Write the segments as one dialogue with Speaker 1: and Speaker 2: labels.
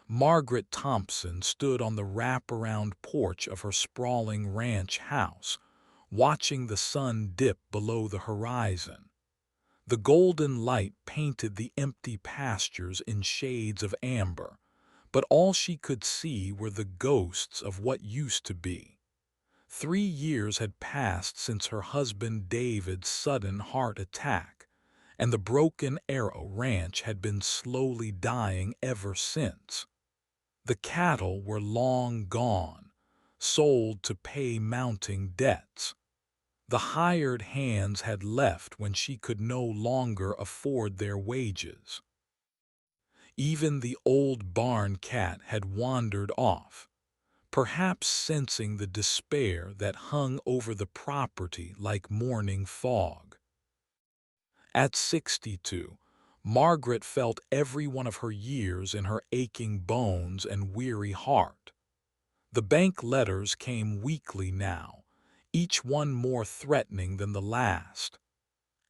Speaker 1: Margaret Thompson stood on the wraparound porch of her sprawling ranch house, watching the sun dip below the horizon. The golden light painted the empty pastures in shades of amber, but all she could see were the ghosts of what used to be. 3 years had passed since her husband David's sudden heart attack, and the Broken Arrow Ranch had been slowly dying ever since. The cattle were long gone, sold to pay mounting debts. The hired hands had left when she could no longer afford their wages. Even the old barn cat had wandered off, perhaps sensing the despair that hung over the property like morning fog. At 62, Margaret felt every one of her years in her aching bones and weary heart. The bank letters came weekly now, each one more threatening than the last.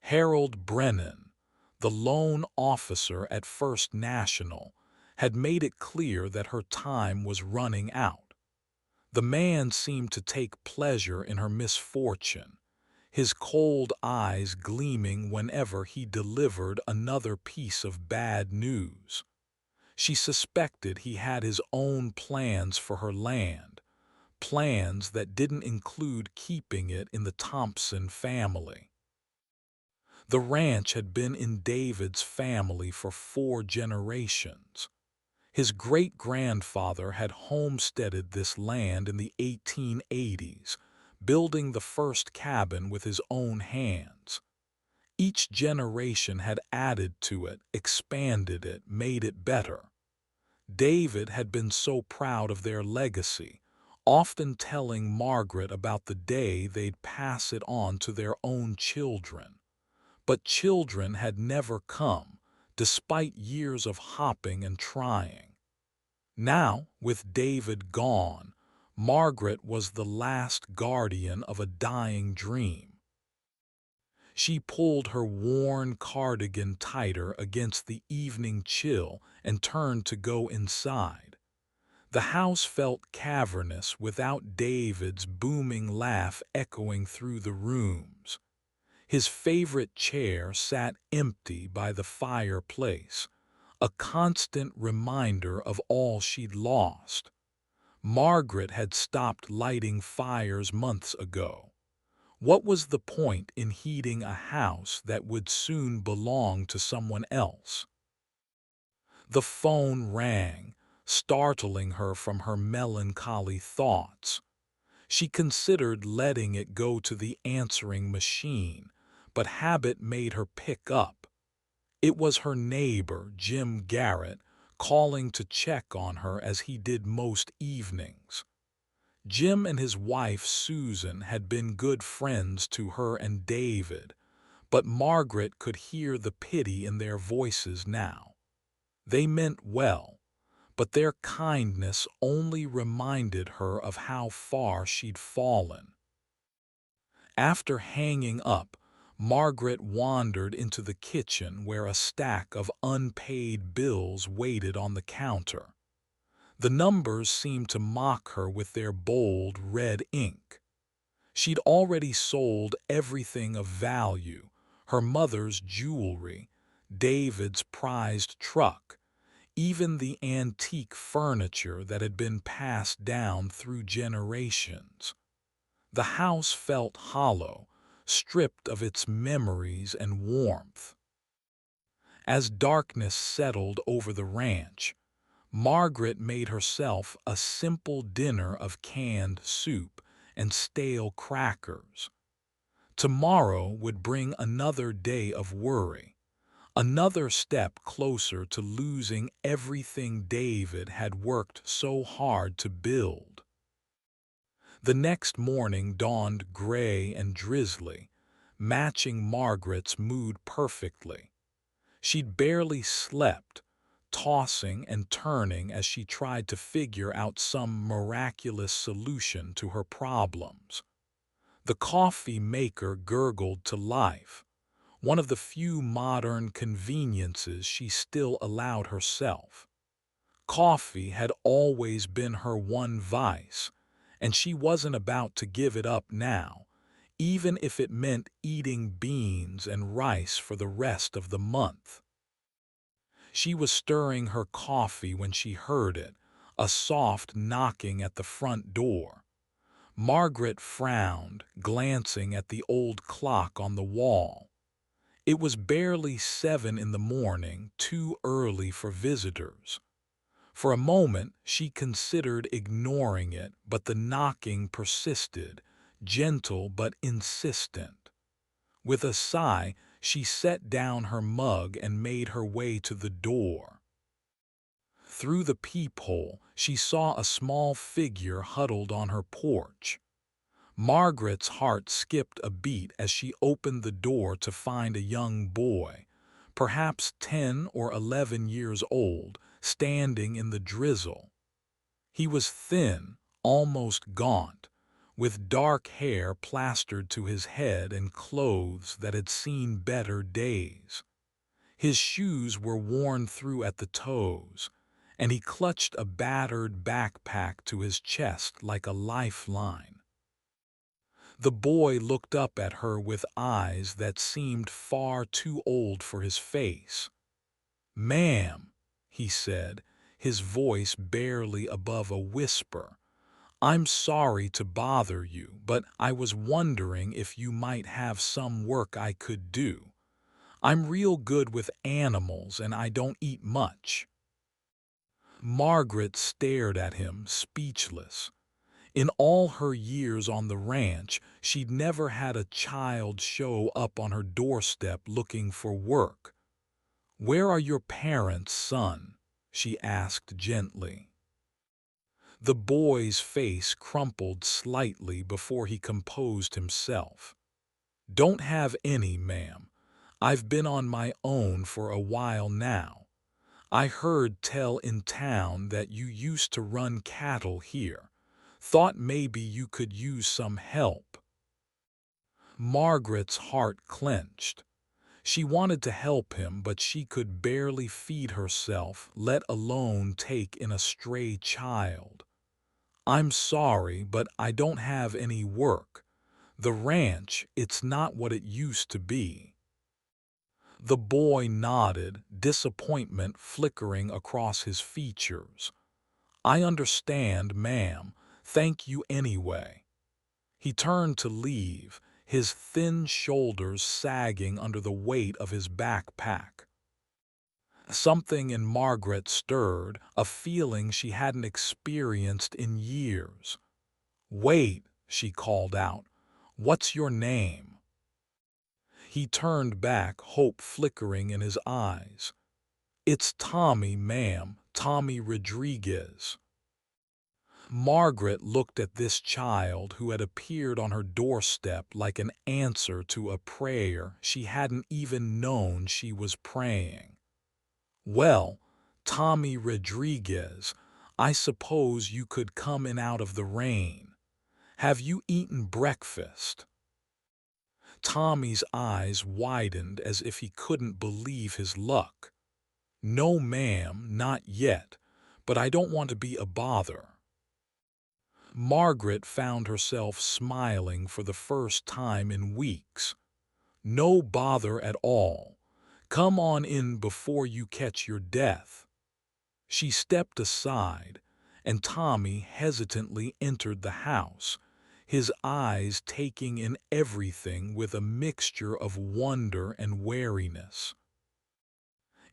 Speaker 1: Harold Brennan, the loan officer at First National, had made it clear that her time was running out. The man seemed to take pleasure in her misfortune, his cold eyes gleaming whenever he delivered another piece of bad news. She suspected he had his own plans for her land, plans that didn't include keeping it in the Thompson family. The ranch had been in David's family for 4 generations. His great-grandfather had homesteaded this land in the 1880s, building the first cabin with his own hands. Each generation had added to it, expanded it, made it better. David had been so proud of their legacy, often telling Margaret about the day they'd pass it on to their own children. But children had never come, despite years of hopping and trying. Now, with David gone, Margaret was the last guardian of a dying dream. She pulled her worn cardigan tighter against the evening chill and turned to go inside. The house felt cavernous without David's booming laugh echoing through the rooms. His favorite chair sat empty by the fireplace, a constant reminder of all she'd lost. Margaret had stopped lighting fires months ago. What was the point in heating a house that would soon belong to someone else? The phone rang, startling her from her melancholy thoughts. She considered letting it go to the answering machine, but habit made her pick up. It was her neighbor, Jim Garrett, calling to check on her as he did most evenings. Jim and his wife Susan had been good friends to her and David, but Margaret could hear the pity in their voices now. They meant well, but their kindness only reminded her of how far she'd fallen. After hanging up, Margaret wandered into the kitchen where a stack of unpaid bills waited on the counter. The numbers seemed to mock her with their bold red ink. She'd already sold everything of value, her mother's jewelry, David's prized truck, even the antique furniture that had been passed down through generations. The house felt hollow, stripped of its memories and warmth. As darkness settled over the ranch, Margaret made herself a simple dinner of canned soup and stale crackers. Tomorrow would bring another day of worry, another step closer to losing everything David had worked so hard to build. The next morning dawned gray and drizzly, matching Margaret's mood perfectly. She'd barely slept, tossing and turning as she tried to figure out some miraculous solution to her problems. The coffee maker gurgled to life, one of the few modern conveniences she still allowed herself. Coffee had always been her one vice, and she wasn't about to give it up now, even if it meant eating beans and rice for the rest of the month. She was stirring her coffee when she heard it, a soft knocking at the front door. Margaret frowned, glancing at the old clock on the wall. It was barely 7 in the morning, too early for visitors. For a moment she considered ignoring it, but the knocking persisted, gentle but insistent. With a sigh, she set down her mug and made her way to the door. Through the peephole, she saw a small figure huddled on her porch. Margaret's heart skipped a beat as she opened the door to find a young boy, perhaps 10 or 11 years old, standing in the drizzle. He was thin, almost gaunt, with dark hair plastered to his head and clothes that had seen better days. His shoes were worn through at the toes, and he clutched a battered backpack to his chest like a lifeline. The boy looked up at her with eyes that seemed far too old for his face. "Ma'am," he said, his voice barely above a whisper, "I'm sorry to bother you, but I was wondering if you might have some work I could do. I'm real good with animals and I don't eat much." Margaret stared at him, speechless. In all her years on the ranch, she'd never had a child show up on her doorstep looking for work. "Where are your parents, son?" she asked gently. The boy's face crumpled slightly before he composed himself. "Don't have any, ma'am. I've been on my own for a while now. I heard tell in town that you used to run cattle here. Thought maybe you could use some help." Margaret's heart clenched. She wanted to help him, but she could barely feed herself, let alone take in a stray child. "I'm sorry, but I don't have any work. The ranch, it's not what it used to be." The boy nodded, disappointment flickering across his features. "I understand, ma'am. Thank you anyway." He turned to leave, his thin shoulders sagging under the weight of his backpack. Something in Margaret stirred, a feeling she hadn't experienced in years. "Wait," she called out. "What's your name?" He turned back, hope flickering in his eyes. "It's Tommy, ma'am, Tommy Rodriguez." Margaret looked at this child who had appeared on her doorstep like an answer to a prayer she hadn't even known she was praying. "Well, Tommy Rodriguez, I suppose you could come in out of the rain. Have you eaten breakfast?" Tommy's eyes widened as if he couldn't believe his luck. "No, ma'am, not yet, but I don't want to be a bother." Margaret found herself smiling for the first time in weeks. "No bother at all. Come on in before you catch your death." She stepped aside, and Tommy hesitantly entered the house, his eyes taking in everything with a mixture of wonder and wariness.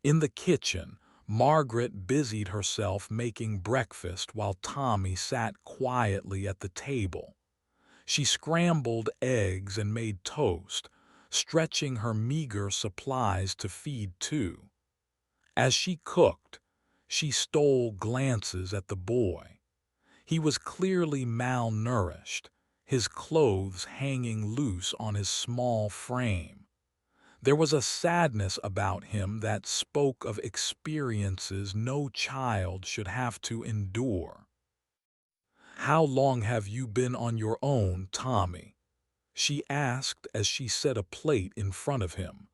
Speaker 1: In the kitchen, Margaret busied herself making breakfast while Tommy sat quietly at the table. She scrambled eggs and made toast, stretching her meager supplies to feed two. As she cooked, she stole glances at the boy. He was clearly malnourished, his clothes hanging loose on his small frame. There was a sadness about him that spoke of experiences no child should have to endure. "How long have you been on your own, Tommy?" she asked as she set a plate in front of him.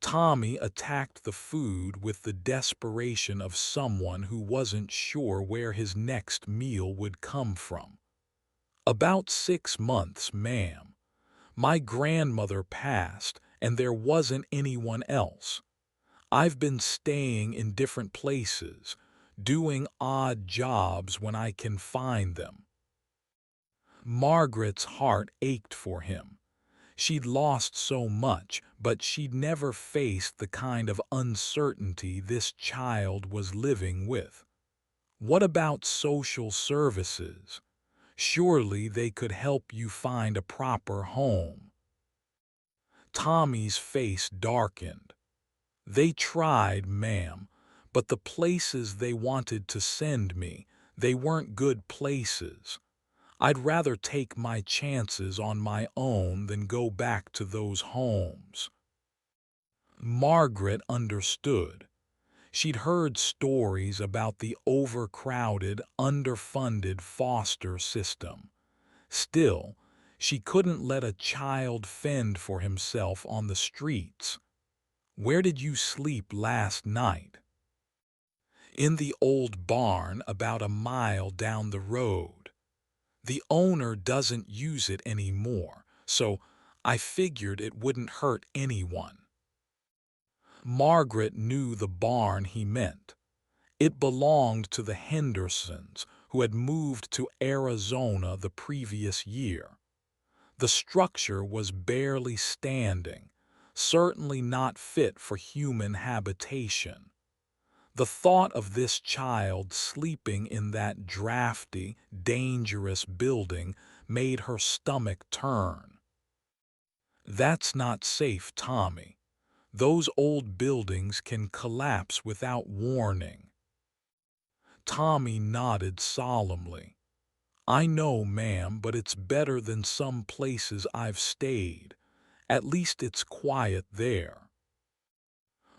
Speaker 1: Tommy attacked the food with the desperation of someone who wasn't sure where his next meal would come from. "About 6 months, ma'am. My grandmother passed, and there wasn't anyone else. I've been staying in different places, doing odd jobs when I can find them." Margaret's heart ached for him. She'd lost so much, but she'd never faced the kind of uncertainty this child was living with. "What about social services? Surely they could help you find a proper home." Tommy's face darkened. "They tried, ma'am, but the places they wanted to send me, they weren't good places. I'd rather take my chances on my own than go back to those homes." Margaret understood. She'd heard stories about the overcrowded, underfunded foster system. Still, she couldn't let a child fend for himself on the streets. "Where did you sleep last night?" "In the old barn about a mile down the road. The owner doesn't use it anymore, so I figured it wouldn't hurt anyone." Margaret knew the barn he meant. It belonged to the Hendersons, who had moved to Arizona the previous year. The structure was barely standing, certainly not fit for human habitation. The thought of this child sleeping in that drafty, dangerous building made her stomach turn. "That's not safe, Tommy. Those old buildings can collapse without warning." Tommy nodded solemnly. "I know, ma'am, but it's better than some places I've stayed. At least it's quiet there."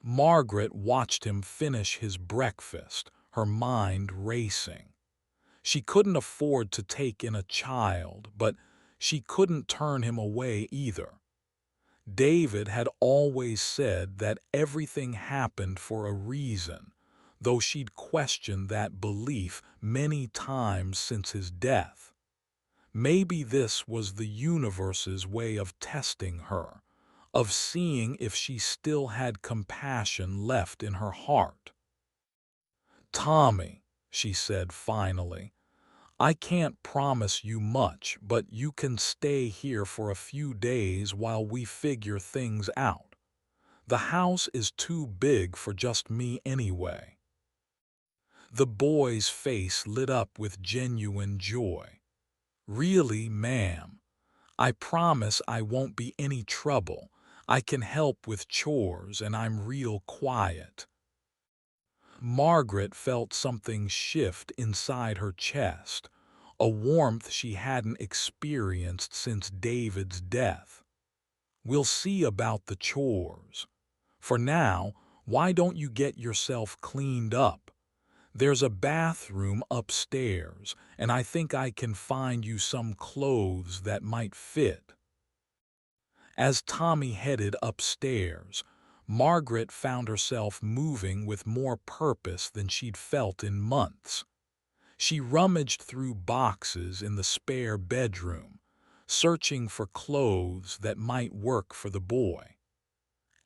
Speaker 1: Margaret watched him finish his breakfast, her mind racing. She couldn't afford to take in a child, but she couldn't turn him away either. David had always said that everything happened for a reason, though she'd questioned that belief many times since his death. Maybe this was the universe's way of testing her, of seeing if she still had compassion left in her heart. "Tommy," she said finally, "I can't promise you much, but you can stay here for a few days while we figure things out. The house is too big for just me anyway." The boy's face lit up with genuine joy. "Really, ma'am? I promise I won't be any trouble. I can help with chores and I'm real quiet." Margaret felt something shift inside her chest, a warmth she hadn't experienced since David's death. "We'll see about the chores. For now, why don't you get yourself cleaned up? There's a bathroom upstairs, and I think I can find you some clothes that might fit." As Tommy headed upstairs, Margaret found herself moving with more purpose than she'd felt in months. She rummaged through boxes in the spare bedroom, searching for clothes that might work for the boy.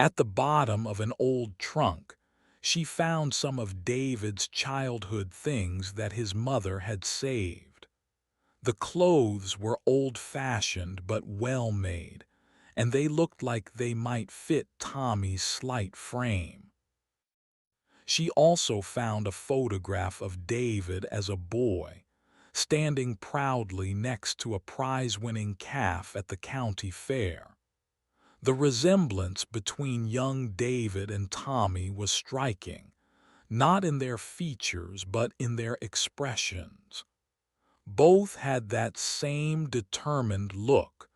Speaker 1: At the bottom of an old trunk, she found some of David's childhood things that his mother had saved. The clothes were old-fashioned but well-made, and they looked like they might fit Tommy's slight frame. She also found a photograph of David as a boy, standing proudly next to a prize-winning calf at the county fair. The resemblance between young David and Tommy was striking, not in their features but in their expressions. Both had that same determined look,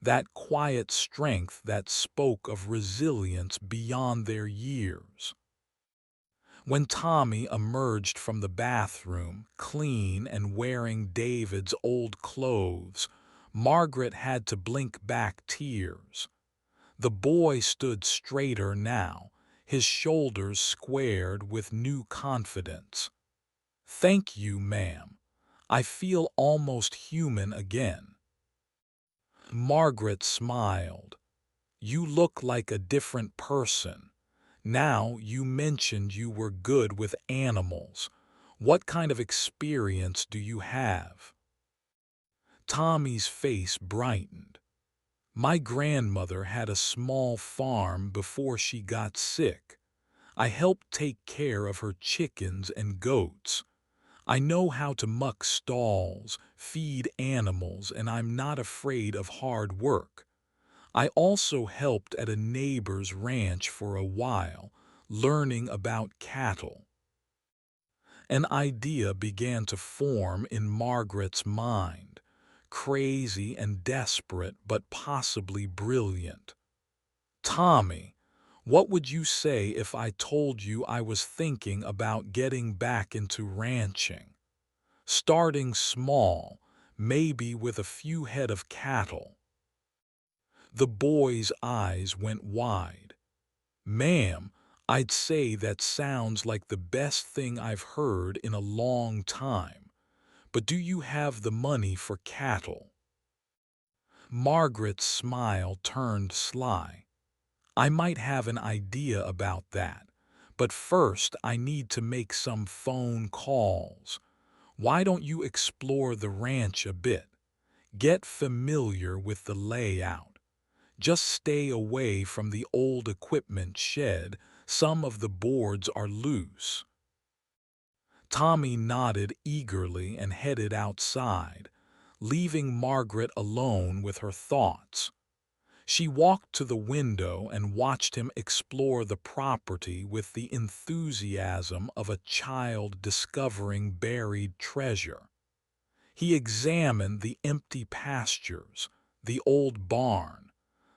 Speaker 1: that quiet strength that spoke of resilience beyond their years. When Tommy emerged from the bathroom, clean and wearing David's old clothes, Margaret had to blink back tears. The boy stood straighter now, his shoulders squared with new confidence. "Thank you, ma'am. I feel almost human again." Margaret smiled. "You look like a different person. Now you mentioned you were good with animals. What kind of experience do you have?" Tommy's face brightened. "My grandmother had a small farm before she got sick. I helped take care of her chickens and goats. I know how to muck stalls, feed animals, and I'm not afraid of hard work. I also helped at a neighbor's ranch for a while, learning about cattle." An idea began to form in Margaret's mind, crazy and desperate but possibly brilliant. "Tommy, what would you say if I told you I was thinking about getting back into ranching? Starting small, maybe with a few head of cattle." The boy's eyes went wide. "Ma'am, I'd say that sounds like the best thing I've heard in a long time. But do you have the money for cattle?" Margaret's smile turned sly. "I might have an idea about that, but first I need to make some phone calls. Why don't you explore the ranch a bit? Get familiar with the layout. Just stay away from the old equipment shed. Some of the boards are loose." Tommy nodded eagerly and headed outside, leaving Margaret alone with her thoughts. She walked to the window and watched him explore the property with the enthusiasm of a child discovering buried treasure. He examined the empty pastures, the old barn,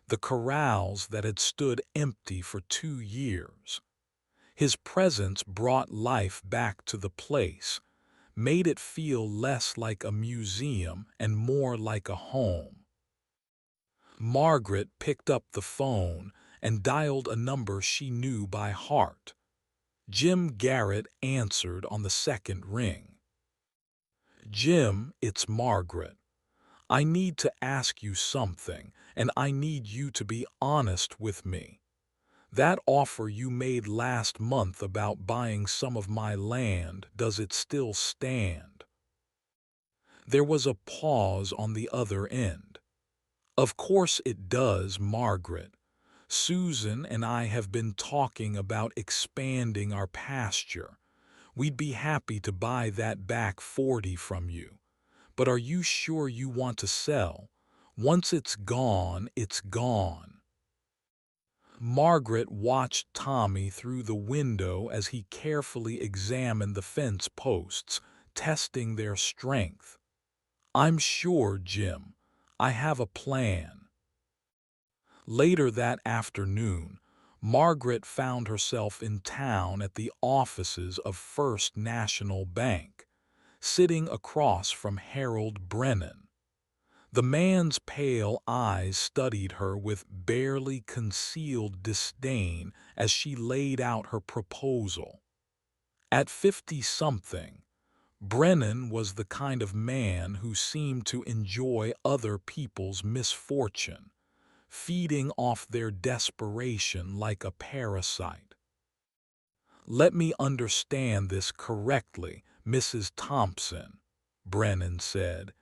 Speaker 1: the corrals that had stood empty for 2 years. His presence brought life back to the place, made it feel less like a museum and more like a home. Margaret picked up the phone and dialed a number she knew by heart. Jim Garrett answered on the second ring. "Jim, it's Margaret. I need to ask you something, and I need you to be honest with me. That offer you made last month about buying some of my land, does it still stand?" There was a pause on the other end. "Of course it does, Margaret. Susan and I have been talking about expanding our pasture. We'd be happy to buy that back 40 from you. But are you sure you want to sell? Once it's gone, it's gone." Margaret watched Tommy through the window as he carefully examined the fence posts, testing their strength. "I'm sure, Jim. I have a plan." Later that afternoon, Margaret found herself in town at the offices of First National Bank, sitting across from Harold Brennan. The man's pale eyes studied her with barely concealed disdain as she laid out her proposal. At 50-something, Brennan was the kind of man who seemed to enjoy other people's misfortune, feeding off their desperation like a parasite. "Let me understand this correctly, Mrs. Thompson," Brennan said,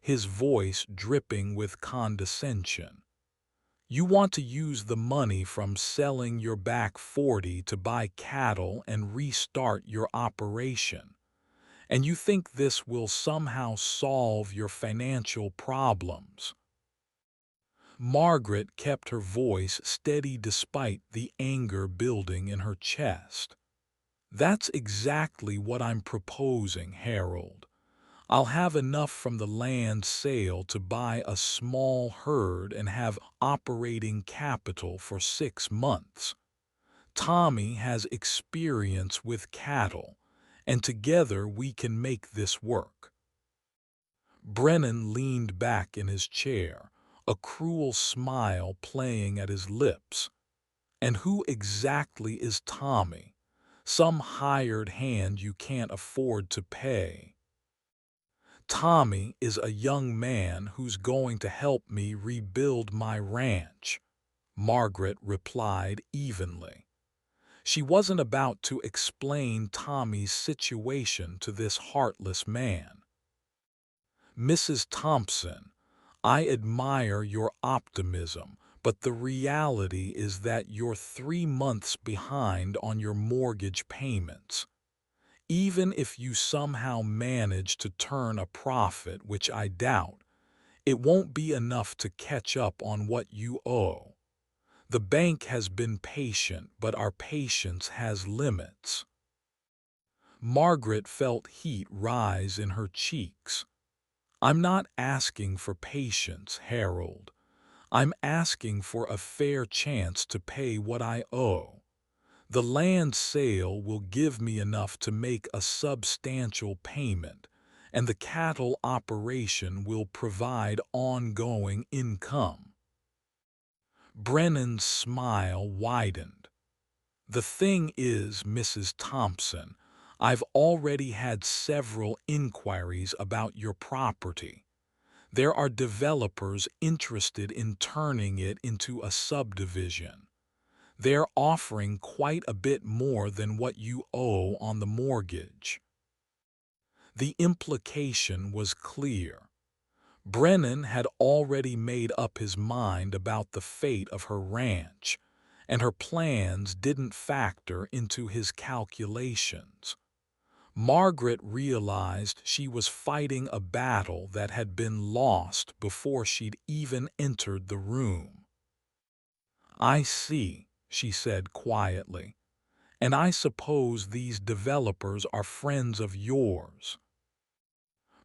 Speaker 1: his voice dripping with condescension. "You want to use the money from selling your back 40 to buy cattle and restart your operation, and you think this will somehow solve your financial problems." Margaret kept her voice steady despite the anger building in her chest. "That's exactly what I'm proposing, Harold. I'll have enough from the land sale to buy a small herd and have operating capital for 6 months. Tommy has experience with cattle, and together we can make this work." Brennan leaned back in his chair, a cruel smile playing at his lips. And who exactly is Tommy? Some hired hand you can't afford to pay. Tommy is a young man who's going to help me rebuild my ranch, Margaret replied evenly. She wasn't about to explain Tommy's situation to this heartless man. Mrs. Thompson, I admire your optimism, but the reality is that you're 3 months behind on your mortgage payments. Even if you somehow manage to turn a profit, which I doubt, it won't be enough to catch up on what you owe. The bank has been patient, but our patience has limits. Margaret felt heat rise in her cheeks. I'm not asking for patience, Harold. I'm asking for a fair chance to pay what I owe. The land sale will give me enough to make a substantial payment, and the cattle operation will provide ongoing income. Brennan's smile widened. The thing is, Mrs. Thompson, I've already had several inquiries about your property. There are developers interested in turning it into a subdivision. They're offering quite a bit more than what you owe on the mortgage. The implication was clear. Brennan had already made up his mind about the fate of her ranch, and her plans didn't factor into his calculations. Margaret realized she was fighting a battle that had been lost before she'd even entered the room. I see, she said quietly, and I suppose these developers are friends of yours.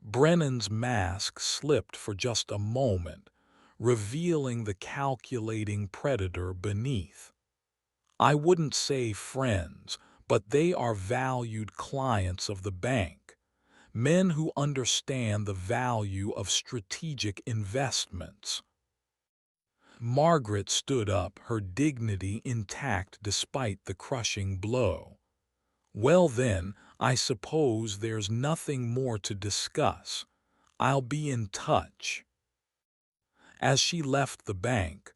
Speaker 1: Brennan's mask slipped for just a moment, revealing the calculating predator beneath. I wouldn't say friends, but they are valued clients of the bank, men who understand the value of strategic investments. Margaret stood up, her dignity intact despite the crushing blow. Well then, I suppose there's nothing more to discuss. I'll be in touch. As she left the bank,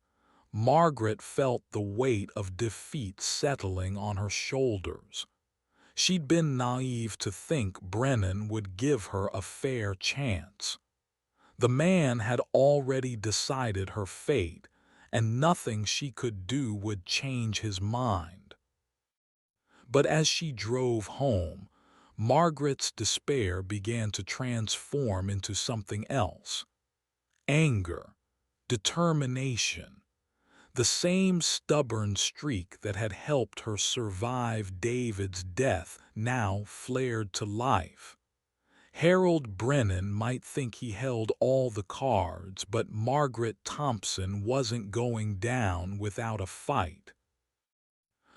Speaker 1: Margaret felt the weight of defeat settling on her shoulders. She'd been naive to think Brennan would give her a fair chance. The man had already decided her fate, and nothing she could do would change his mind. But as she drove home, Margaret's despair began to transform into something else. Anger, determination, the same stubborn streak that had helped her survive David's death now flared to life. Harold Brennan might think he held all the cards, but Margaret Thompson wasn't going down without a fight.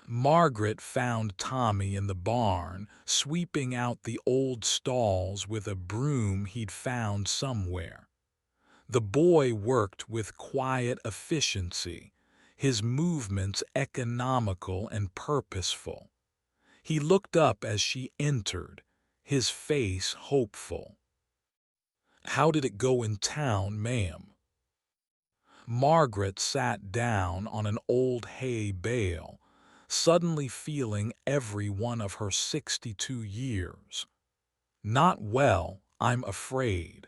Speaker 1: Margaret found Tommy in the barn, sweeping out the old stalls with a broom he'd found somewhere. The boy worked with quiet efficiency, his movements economical and purposeful. He looked up as she entered, his face hopeful. "How did it go in town, ma'am?" Margaret sat down on an old hay bale, suddenly feeling every one of her 62 years. "Not well, I'm afraid.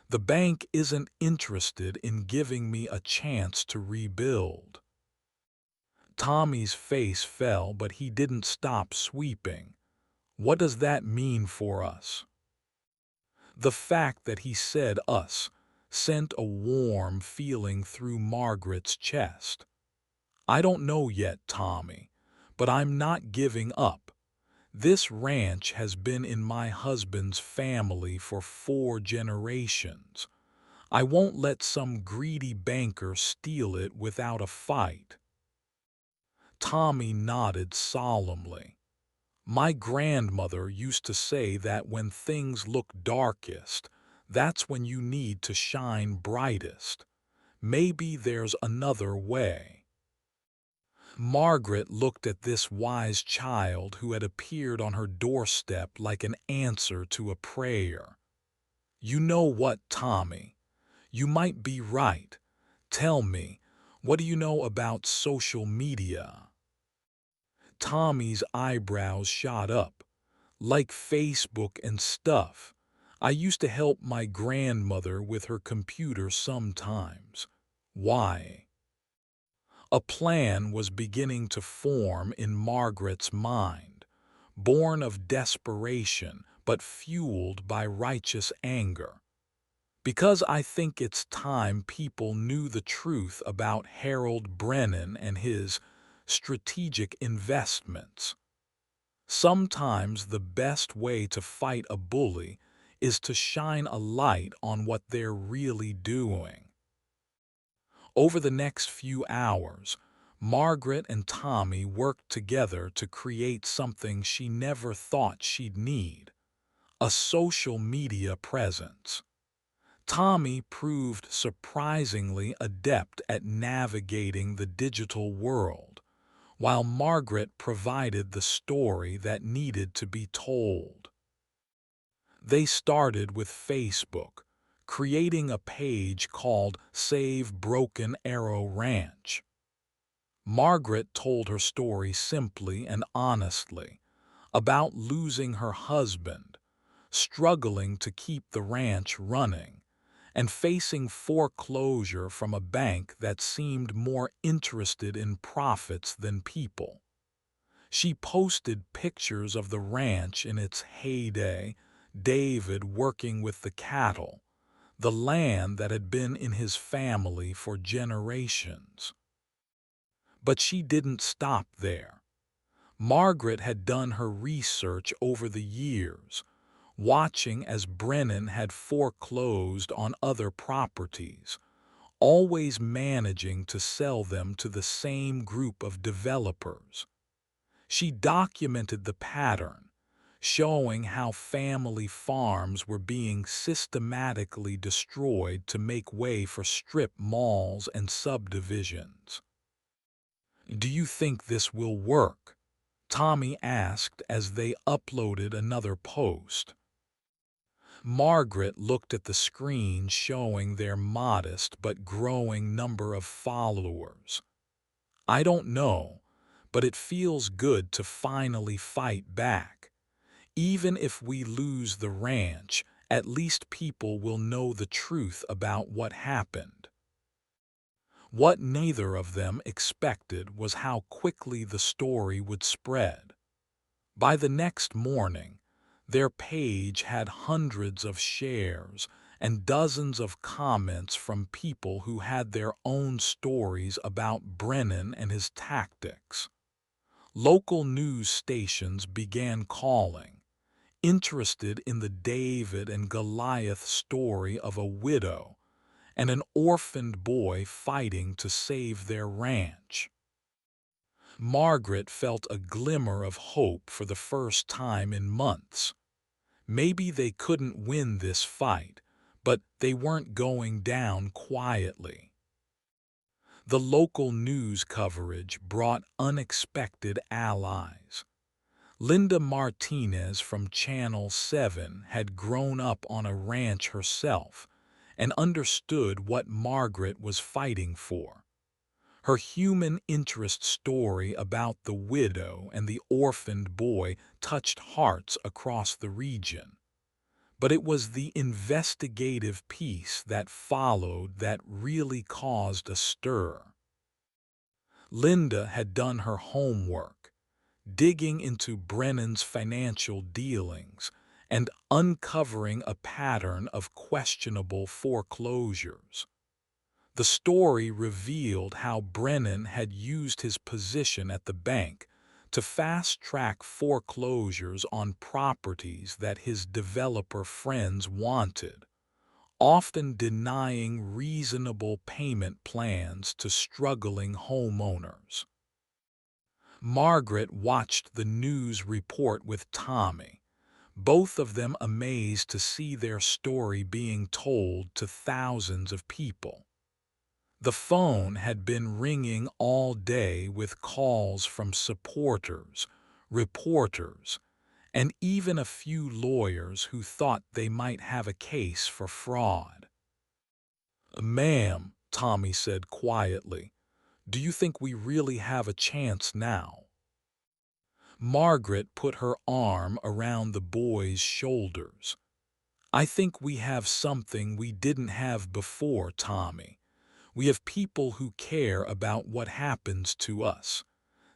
Speaker 1: The bank isn't interested in giving me a chance to rebuild." Tommy's face fell, but he didn't stop sweeping. "What does that mean for us?" The fact that he said us sent a warm feeling through Margaret's chest. "I don't know yet, Tommy, but I'm not giving up. This ranch has been in my husband's family for 4 generations. I won't let some greedy banker steal it without a fight." Tommy nodded solemnly. "My grandmother used to say that when things look darkest, that's when you need to shine brightest. Maybe there's another way. Margaret looked at this wise child who had appeared on her doorstep like an answer to a prayer. You know what, Tommy? You might be right. Tell me, what do you know about social media? Tommy's eyebrows shot up. Like Facebook and stuff. I used to help my grandmother with her computer sometimes. Why? A plan was beginning to form in Margaret's mind, born of desperation but fueled by righteous anger. Because I think it's time people knew the truth about Harold Brennan and his strategic investments. Sometimes the best way to fight a bully is to shine a light on what they're really doing. Over the next few hours, Margaret and Tommy worked together to create something she never thought she'd need: a social media presence. Tommy proved surprisingly adept at navigating the digital world, while Margaret provided the story that needed to be told. They started with Facebook, creating a page called Save Broken Arrow Ranch. Margaret told her story simply and honestly, about losing her husband, struggling to keep the ranch running, and facing foreclosure from a bank that seemed more interested in profits than people. She posted pictures of the ranch in its heyday, David working with the cattle, the land that had been in his family for generations. But she didn't stop there. Margaret had done her research over the years, watching as Brennan had foreclosed on other properties, always managing to sell them to the same group of developers. She documented the pattern, showing how family farms were being systematically destroyed to make way for strip malls and subdivisions. Do you think this will work? Tommy asked as they uploaded another post. Margaret looked at the screen showing their modest but growing number of followers. I don't know, but it feels good to finally fight back. Even if we lose the ranch, at least people will know the truth about what happened. What neither of them expected was how quickly the story would spread. By the next morning, their page had hundreds of shares and dozens of comments from people who had their own stories about Brennan and his tactics. Local news stations began calling, interested in the David and Goliath story of a widow and an orphaned boy fighting to save their ranch. Margaret felt a glimmer of hope for the first time in months. Maybe they couldn't win this fight, but they weren't going down quietly. The local news coverage brought unexpected allies. Linda Martinez from Channel 7 had grown up on a ranch herself and understood what Margaret was fighting for. Her human interest story about the widow and the orphaned boy touched hearts across the region. But it was the investigative piece that followed that really caused a stir. Linda had done her homework, digging into Brennan's financial dealings and uncovering a pattern of questionable foreclosures. The story revealed how Brennan had used his position at the bank to fast-track foreclosures on properties that his developer friends wanted, often denying reasonable payment plans to struggling homeowners. Margaret watched the news report with Tommy, both of them amazed to see their story being told to thousands of people. The phone had been ringing all day with calls from supporters, reporters, and even a few lawyers who thought they might have a case for fraud. "Ma'am," Tommy said quietly, "do you think we really have a chance now?" Margaret put her arm around the boy's shoulders. "I think we have something we didn't have before, Tommy. We have people who care about what happens to us.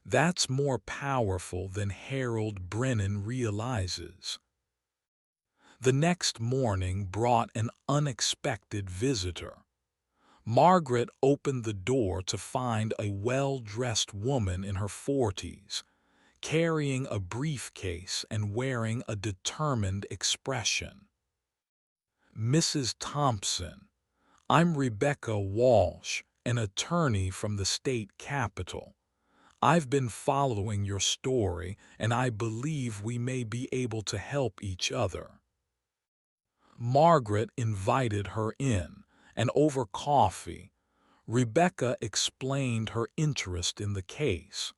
Speaker 1: That's more powerful than Harold Brennan realizes." The next morning brought an unexpected visitor. Margaret opened the door to find a well-dressed woman in her 40s, carrying a briefcase and wearing a determined expression. "Mrs. Thompson, I'm Rebecca Walsh, an attorney from the state capitol. I've been following your story, and I believe we may be able to help each other." Margaret invited her in, and over coffee, Rebecca explained her interest in the case.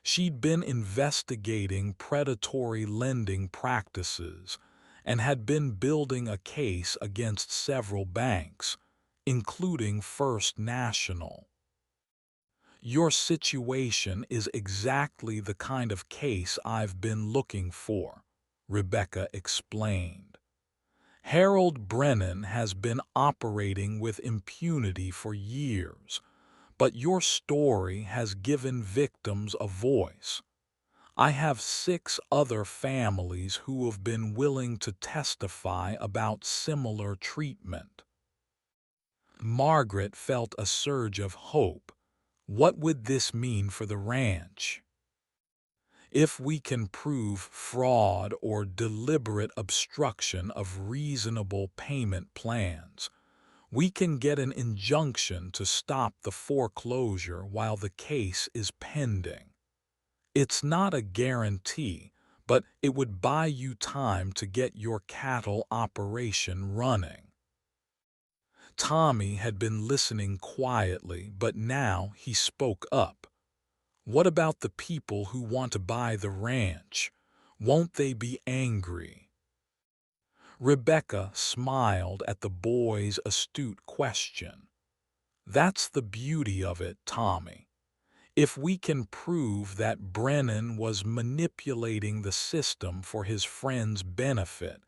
Speaker 1: She'd been investigating predatory lending practices and had been building a case against several banks, including First National. "Your situation is exactly the kind of case I've been looking for," Rebecca explained. "Harold Brennan has been operating with impunity for years, but your story has given victims a voice. I have 6 other families who have been willing to testify about similar treatment." Margaret felt a surge of hope. What would this mean for the ranch? "If we can prove fraud or deliberate obstruction of reasonable payment plans, we can get an injunction to stop the foreclosure while the case is pending. It's not a guarantee, but it would buy you time to get your cattle operation running." Tommy had been listening quietly, but now he spoke up. "What about the people who want to buy the ranch? Won't they be angry?" Rebecca smiled at the boy's astute question. "That's the beauty of it, Tommy. If we can prove that Brennan was manipulating the system for his friend's benefit,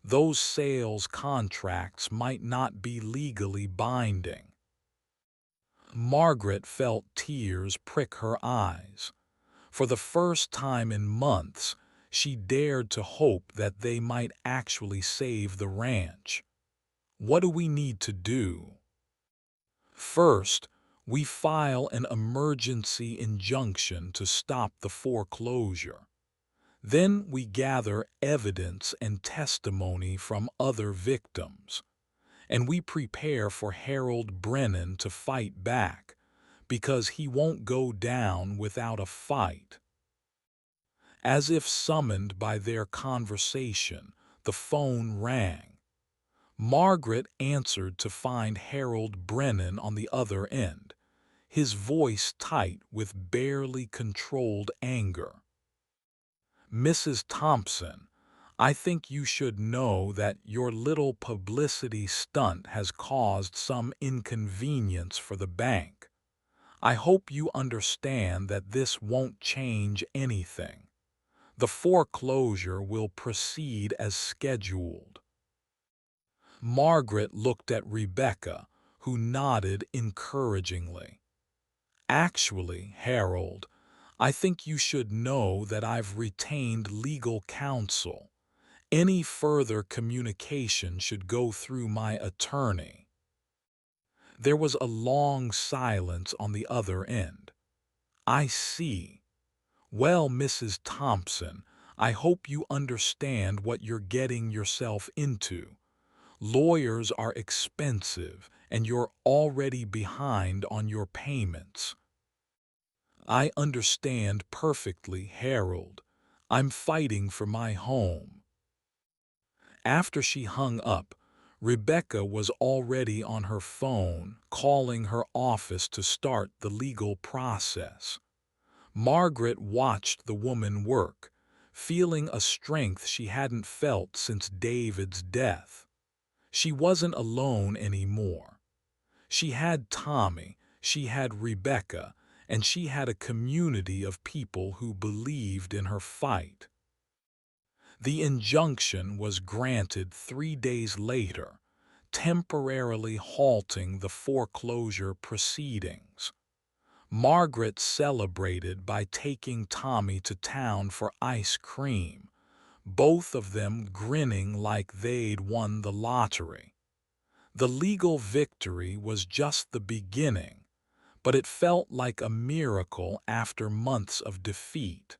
Speaker 1: those sales contracts might not be legally binding." Margaret felt tears prick her eyes. For the first time in months, she dared to hope that they might actually save the ranch. "What do we need to do?" "First, we file an emergency injunction to stop the foreclosure. Then we gather evidence and testimony from other victims. And we prepare for Harold Brennan to fight back, because he won't go down without a fight." As if summoned by their conversation, the phone rang. Margaret answered to find Harold Brennan on the other end, his voice tight with barely controlled anger. "Mrs. Thompson, I think you should know that your little publicity stunt has caused some inconvenience for the bank. I hope you understand that this won't change anything. The foreclosure will proceed as scheduled." Margaret looked at Rebecca, who nodded encouragingly. "Actually, Harold, I think you should know that I've retained legal counsel. Any further communication should go through my attorney." There was a long silence on the other end. "I see. Well, Mrs. Thompson, I hope you understand what you're getting yourself into. Lawyers are expensive, and you're already behind on your payments." "I understand perfectly, Harold. I'm fighting for my home." After she hung up, Rebecca was already on her phone, calling her office to start the legal process. Margaret watched the woman work, feeling a strength she hadn't felt since David's death. She wasn't alone anymore. She had Tommy, she had Rebecca, and she had a community of people who believed in her fight. The injunction was granted 3 days later, temporarily halting the foreclosure proceedings. Margaret celebrated by taking Tommy to town for ice cream, both of them grinning like they'd won the lottery. The legal victory was just the beginning, but it felt like a miracle after months of defeat.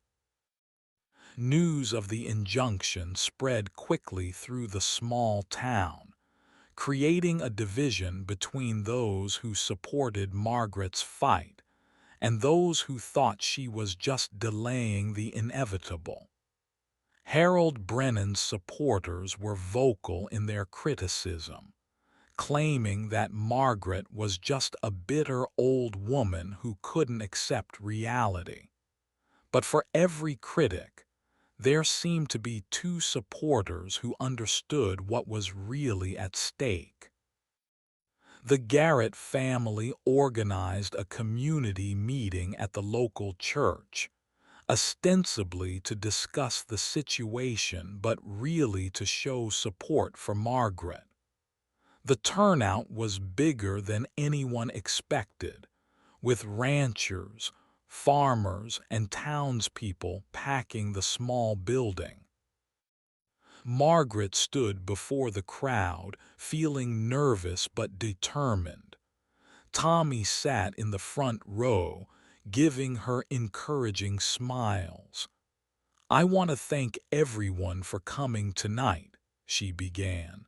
Speaker 1: News of the injunction spread quickly through the small town, creating a division between those who supported Margaret's fight and those who thought she was just delaying the inevitable. Harold Brennan's supporters were vocal in their criticism, claiming that Margaret was just a bitter old woman who couldn't accept reality. But for every critic, there seemed to be two supporters who understood what was really at stake. The Garrett family organized a community meeting at the local church, ostensibly to discuss the situation but really to show support for Margaret. The turnout was bigger than anyone expected, with ranchers, farmers, and townspeople packing the small building. Margaret stood before the crowd, feeling nervous but determined. Tommy sat in the front row, giving her encouraging smiles. "I want to thank everyone for coming tonight," she began.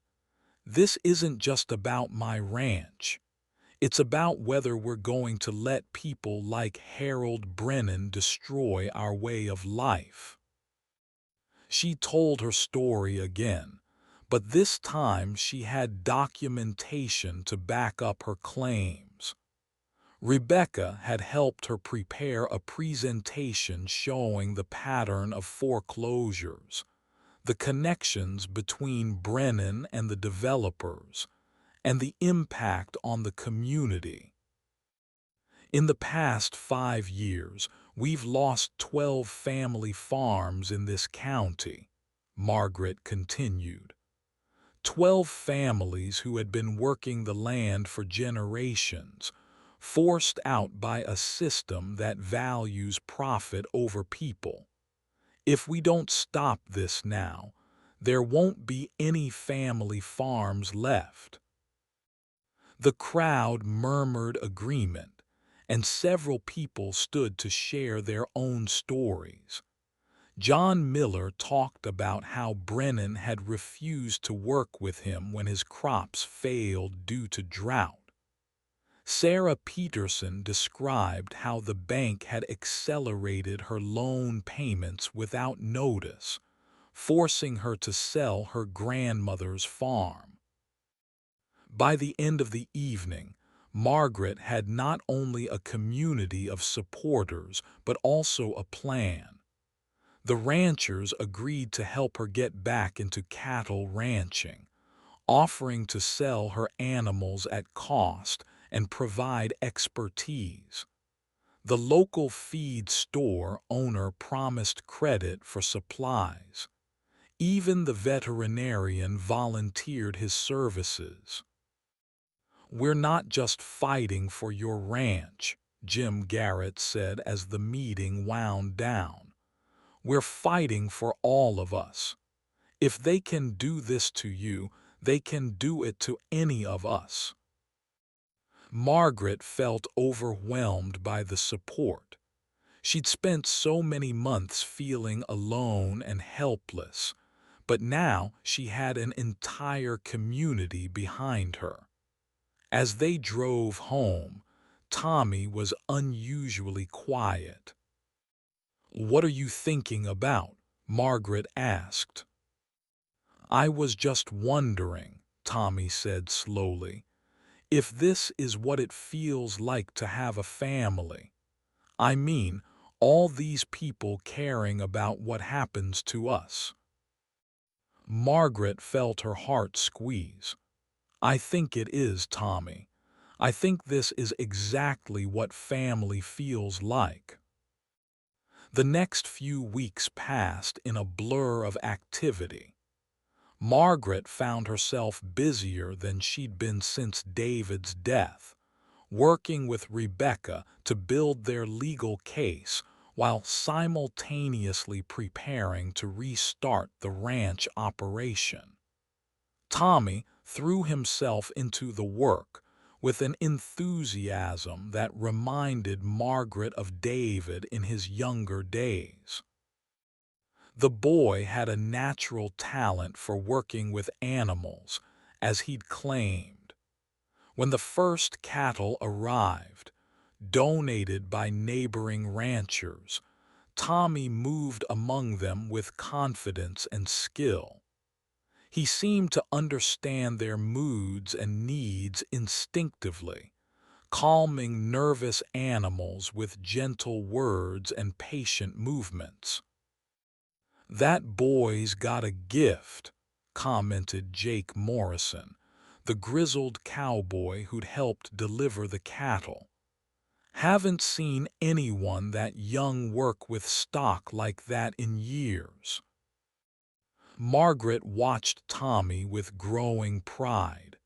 Speaker 1: "This isn't just about my ranch. It's about whether we're going to let people like Harold Brennan destroy our way of life." She told her story again, but this time she had documentation to back up her claims. Rebecca had helped her prepare a presentation showing the pattern of foreclosures, the connections between Brennan and the developers, and the impact on the community. "In the past 5 years, we've lost 12 family farms in this county," Margaret continued. 12 families who had been working the land for generations, forced out by a system that values profit over people. "If we don't stop this now, there won't be any family farms left." The crowd murmured agreement, and several people stood to share their own stories. John Miller talked about how Brennan had refused to work with him when his crops failed due to drought. Sarah Peterson described how the bank had accelerated her loan payments without notice, forcing her to sell her grandmother's farm. By the end of the evening, Margaret had not only a community of supporters but also a plan. The ranchers agreed to help her get back into cattle ranching, offering to sell her animals at cost and provide expertise. The local feed store owner promised credit for supplies. Even the veterinarian volunteered his services. "We're not just fighting for your ranch," Jim Garrett said as the meeting wound down. "We're fighting for all of us. If they can do this to you, they can do it to any of us." Margaret felt overwhelmed by the support. She'd spent so many months feeling alone and helpless, but now she had an entire community behind her. As they drove home, Tommy was unusually quiet. "What are you thinking about?" Margaret asked. "I was just wondering," Tommy said slowly. "If this is what it feels like to have a family. I mean, all these people caring about what happens to us." Margaret felt her heart squeeze. "I think it is, Tommy. I think this is exactly what family feels like." The next few weeks passed in a blur of activity. Margaret found herself busier than she'd been since David's death, working with Rebecca to build their legal case while simultaneously preparing to restart the ranch operation. Tommy threw himself into the work with an enthusiasm that reminded Margaret of David in his younger days. The boy had a natural talent for working with animals, as he'd claimed. When the first cattle arrived, donated by neighboring ranchers, Tommy moved among them with confidence and skill. He seemed to understand their moods and needs instinctively, calming nervous animals with gentle words and patient movements. "That boy's got a gift," commented Jake Morrison, the grizzled cowboy who'd helped deliver the cattle. "Haven't seen anyone that young work with stock like that in years." Margaret watched Tommy with growing pride.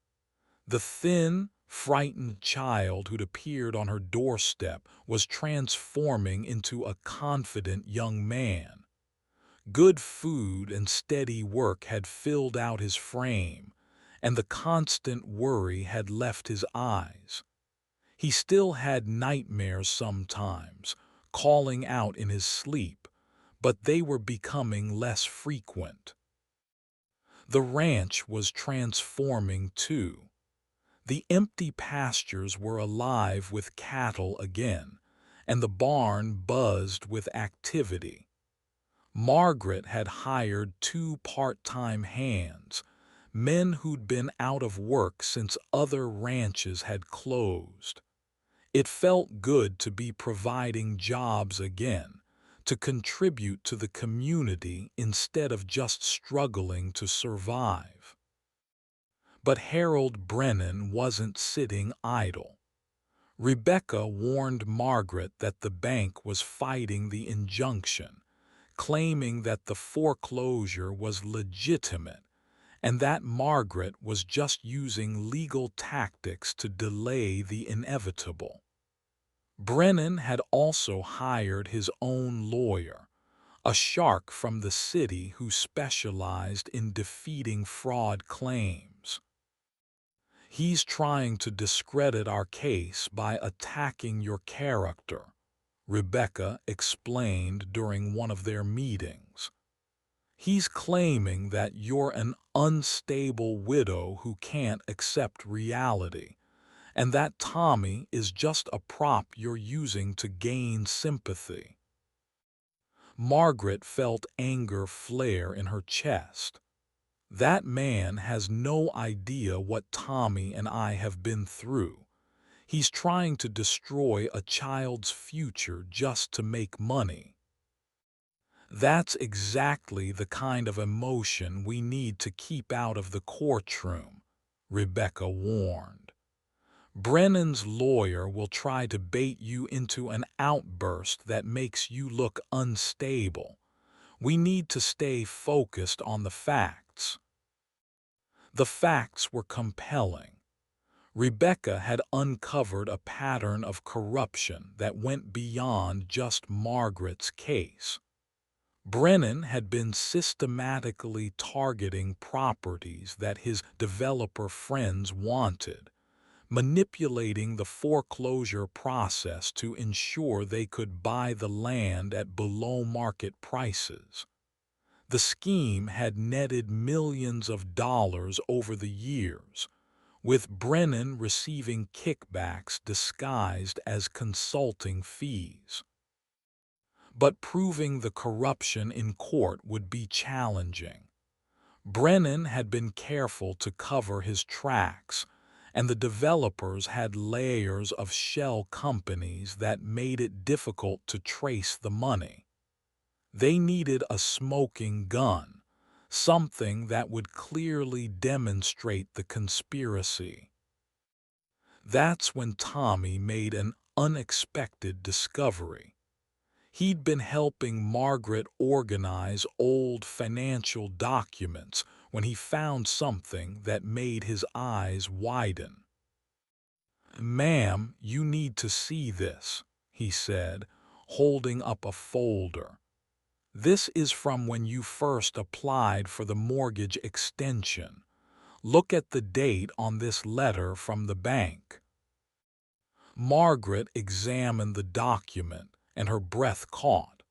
Speaker 1: The thin, frightened child who'd appeared on her doorstep was transforming into a confident young man. Good food and steady work had filled out his frame, and the constant worry had left his eyes. He still had nightmares sometimes, calling out in his sleep, but they were becoming less frequent. The ranch was transforming too. The empty pastures were alive with cattle again, and the barn buzzed with activity. Margaret had hired 2 part-time hands, men who'd been out of work since other ranches had closed. It felt good to be providing jobs again, to contribute to the community instead of just struggling to survive. But Harold Brennan wasn't sitting idle. Rebecca warned Margaret that the bank was fighting the injunction, claiming that the foreclosure was legitimate and that Margaret was just using legal tactics to delay the inevitable. Brennan had also hired his own lawyer, a shark from the city who specialized in defeating fraud claims. "He's trying to discredit our case by attacking your character," Rebecca explained during one of their meetings. "He's claiming that you're an unstable widow who can't accept reality, and that Tommy is just a prop you're using to gain sympathy." Margaret felt anger flare in her chest. "That man has no idea what Tommy and I have been through. He's trying to destroy a child's future just to make money." "That's exactly the kind of emotion we need to keep out of the courtroom," Rebecca warned. "Brennan's lawyer will try to bait you into an outburst that makes you look unstable. We need to stay focused on the facts." The facts were compelling. Rebecca had uncovered a pattern of corruption that went beyond just Margaret's case. Brennan had been systematically targeting properties that his developer friends wanted, manipulating the foreclosure process to ensure they could buy the land at below-market prices. The scheme had netted millions of dollars over the years, with Brennan receiving kickbacks disguised as consulting fees. But proving the corruption in court would be challenging. Brennan had been careful to cover his tracks, and the developers had layers of shell companies that made it difficult to trace the money. They needed a smoking gun, something that would clearly demonstrate the conspiracy. That's when Tommy made an unexpected discovery. He'd been helping Margaret organize old financial documents when he found something that made his eyes widen. "Ma'am, you need to see this," he said, holding up a folder. "This is from when you first applied for the mortgage extension. Look at the date on this letter from the bank." Margaret examined the document, and her breath caught.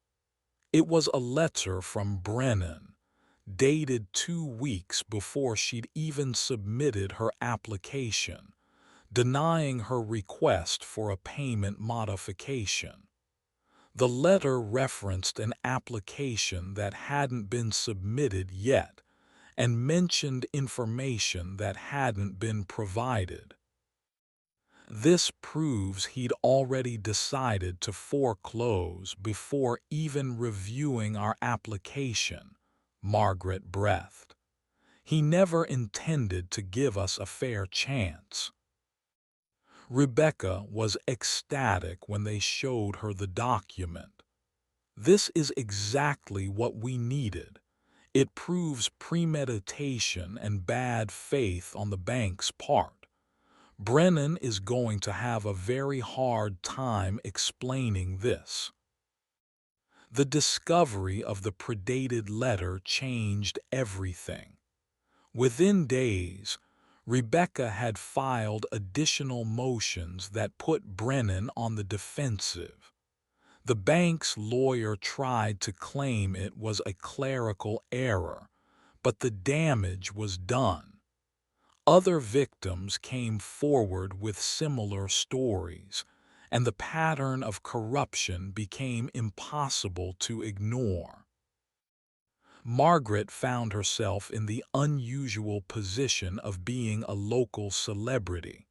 Speaker 1: It was a letter from Brennan, dated 2 weeks before she'd even submitted her application, denying her request for a payment modification. The letter referenced an application that hadn't been submitted yet and mentioned information that hadn't been provided. "This proves he'd already decided to foreclose before even reviewing our application," Margaret breathed. "He never intended to give us a fair chance." Rebecca was ecstatic when they showed her the document. "This is exactly what we needed. It proves premeditation and bad faith on the bank's part. Brennan is going to have a very hard time explaining this." The discovery of the predated letter changed everything. Within days, Rebecca had filed additional motions that put Brennan on the defensive. The bank's lawyer tried to claim it was a clerical error, but the damage was done. Other victims came forward with similar stories, and the pattern of corruption became impossible to ignore. Margaret found herself in the unusual position of being a local celebrity.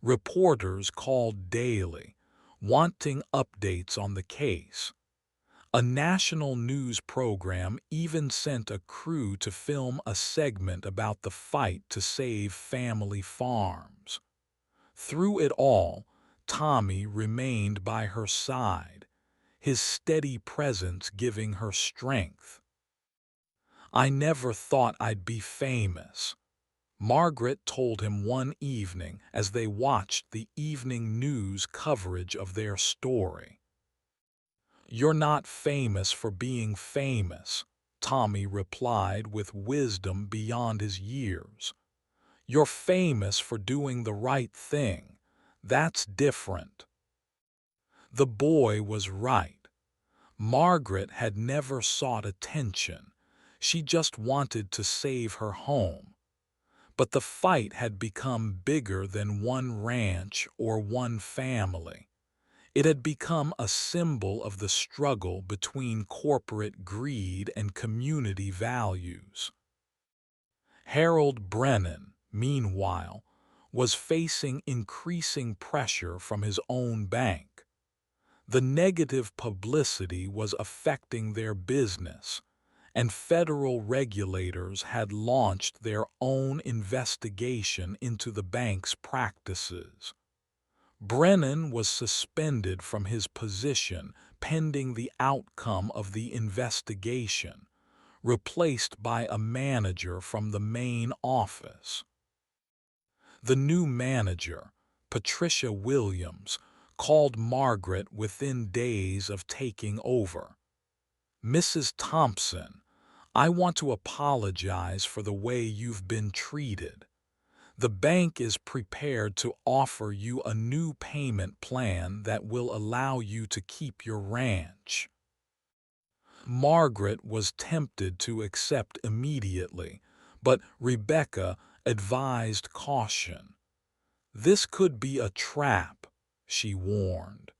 Speaker 1: Reporters called daily, wanting updates on the case. A national news program even sent a crew to film a segment about the fight to save family farms. Through it all, Tommy remained by her side, his steady presence giving her strength. "I never thought I'd be famous," Margaret told him one evening as they watched the evening news coverage of their story. "You're not famous for being famous," Tommy replied with wisdom beyond his years. "You're famous for doing the right thing. That's different." The boy was right. Margaret had never sought attention. She just wanted to save her home. But the fight had become bigger than one ranch or one family. It had become a symbol of the struggle between corporate greed and community values. Harold Brennan, meanwhile, was facing increasing pressure from his own bank. The negative publicity was affecting their business, and federal regulators had launched their own investigation into the bank's practices. Brennan was suspended from his position pending the outcome of the investigation, replaced by a manager from the main office. The new manager, Patricia Williams, called Margaret within days of taking over. "Mrs. Thompson, I want to apologize for the way you've been treated. The bank is prepared to offer you a new payment plan that will allow you to keep your ranch." Margaret was tempted to accept immediately, but Rebecca advised caution. "This could be a trap," she warned.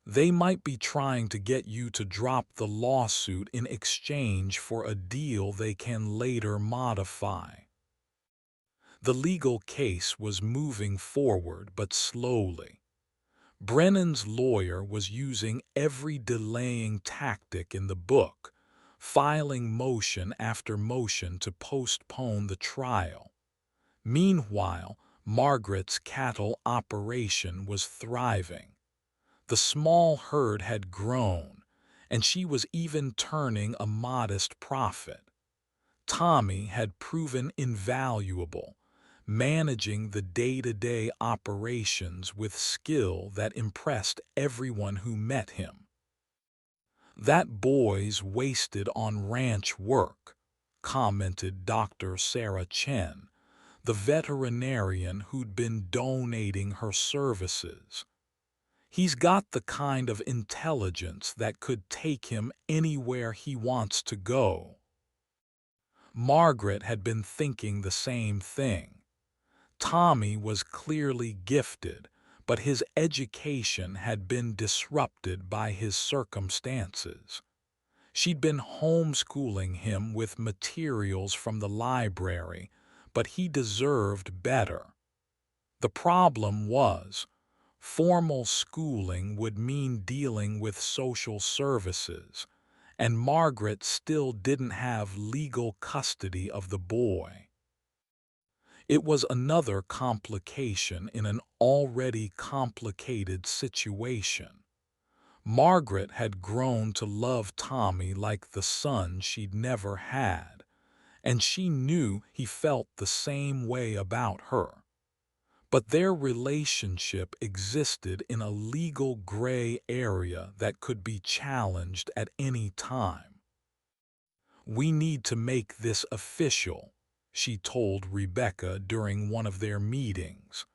Speaker 1: They might be trying to get you to drop the lawsuit in exchange for a deal they can later modify. The legal case was moving forward, but slowly. Brennan's lawyer was using every delaying tactic in the book, filing motion after motion to postpone the trial. Meanwhile, Margaret's cattle operation was thriving. The small herd had grown, and she was even turning a modest profit. Tommy had proven invaluable, managing the day-to-day operations with skill that impressed everyone who met him. "That boy's wasted on ranch work," commented Dr. Sarah Chen, the veterinarian who'd been donating her services. "He's got the kind of intelligence that could take him anywhere he wants to go." Margaret had been thinking the same thing. Tommy was clearly gifted, but his education had been disrupted by his circumstances. She'd been homeschooling him with materials from the library, but he deserved better. The problem was, formal schooling would mean dealing with social services, and Margaret still didn't have legal custody of the boy. It was another complication in an already complicated situation. Margaret had grown to love Tommy like the son she'd never had, and she knew he felt the same way about her. But their relationship existed in a legal gray area that could be challenged at any time. "We need to make this official," she told Rebecca during one of their meetings.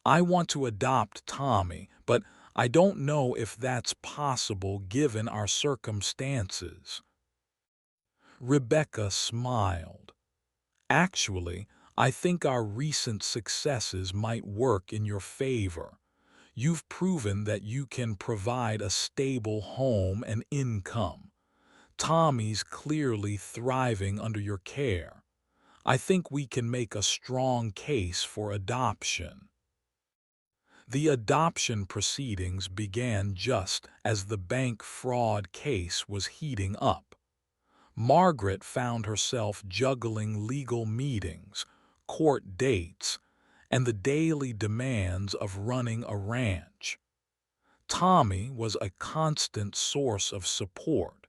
Speaker 1: "I want to adopt Tommy, but I don't know if that's possible given our circumstances." Rebecca smiled. "Actually, I think our recent successes might work in your favor. You've proven that you can provide a stable home and income. Tommy's clearly thriving under your care. I think we can make a strong case for adoption." The adoption proceedings began just as the bank fraud case was heating up. Margaret found herself juggling legal meetings, court dates, and the daily demands of running a ranch. Tommy was a constant source of support,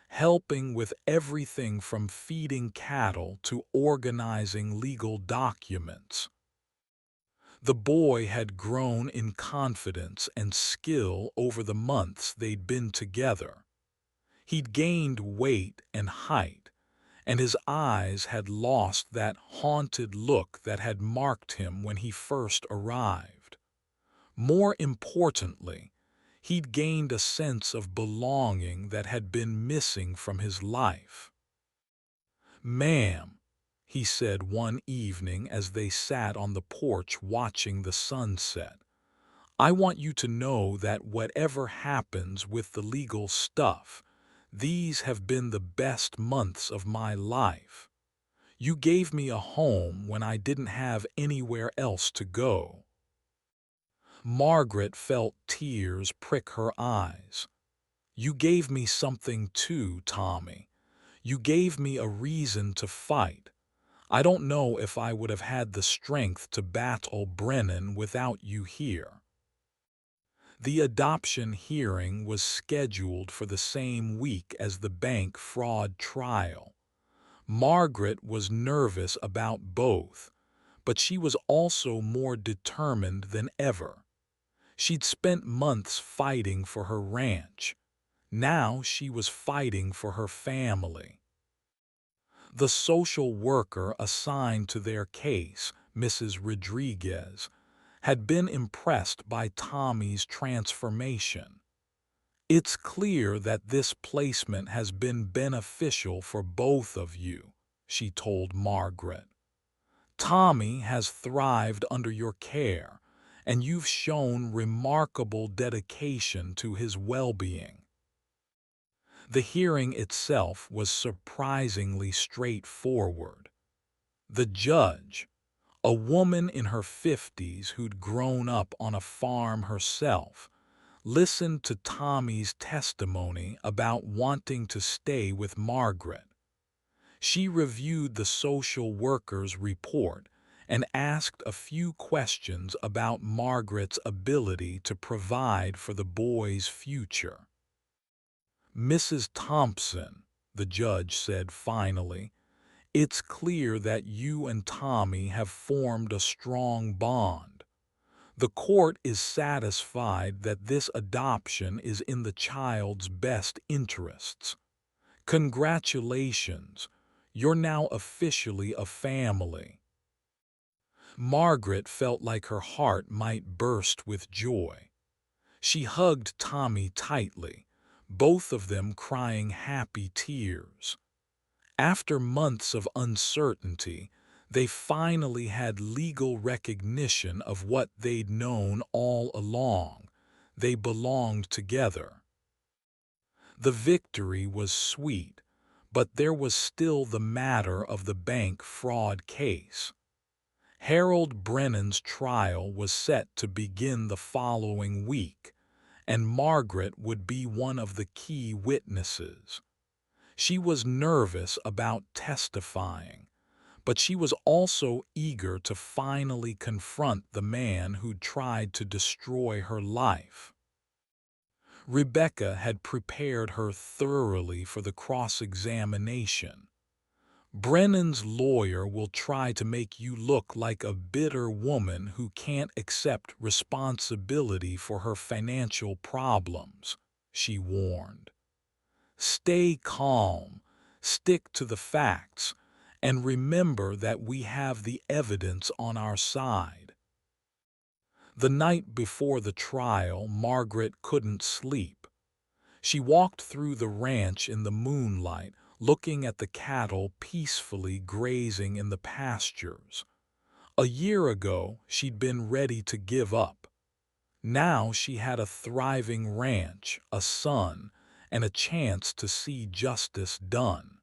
Speaker 1: helping with everything from feeding cattle to organizing legal documents. The boy had grown in confidence and skill over the months they'd been together. He'd gained weight and height, and his eyes had lost that haunted look that had marked him when he first arrived. More importantly, he'd gained a sense of belonging that had been missing from his life. "Ma'am," he said one evening as they sat on the porch watching the sunset, "I want you to know that whatever happens with the legal stuff, these have been the best months of my life. You gave me a home when I didn't have anywhere else to go." Margaret felt tears prick her eyes. "You gave me something too, Tommy. You gave me a reason to fight. I don't know if I would have had the strength to battle Brennan without you here." The adoption hearing was scheduled for the same week as the bank fraud trial. Margaret was nervous about both, but she was also more determined than ever. She'd spent months fighting for her ranch. Now she was fighting for her family. The social worker assigned to their case, Mrs. Rodriguez, had been impressed by Tommy's transformation. "It's clear that this placement has been beneficial for both of you," she told Margaret. "Tommy has thrived under your care, and you've shown remarkable dedication to his well-being. The hearing itself was surprisingly straightforward. The judge, a woman in her 50s who'd grown up on a farm herself, listened to Tommy's testimony about wanting to stay with Margaret. She reviewed the social worker's report and asked a few questions about Margaret's ability to provide for the boy's future. "Mrs. Thompson," the judge said finally, "it's clear that you and Tommy have formed a strong bond. The court is satisfied that this adoption is in the child's best interests. Congratulations, you're now officially a family." Margaret felt like her heart might burst with joy. She hugged Tommy tightly, both of them crying happy tears. After months of uncertainty, they finally had legal recognition of what they'd known all along. They belonged together. The victory was sweet, but there was still the matter of the bank fraud case. Harold Brennan's trial was set to begin the following week, and Margaret would be one of the key witnesses. She was nervous about testifying, but she was also eager to finally confront the man who'd tried to destroy her life. Rebecca had prepared her thoroughly for the cross-examination. "Brennan's lawyer will try to make you look like a bitter woman who can't accept responsibility for her financial problems," she warned. "Stay calm, stick to the facts, and remember that we have the evidence on our side." The night before the trial, Margaret couldn't sleep. She walked through the ranch in the moonlight, looking at the cattle peacefully grazing in the pastures. A year ago, she'd been ready to give up. Now she had a thriving ranch, a son, and a chance to see justice done.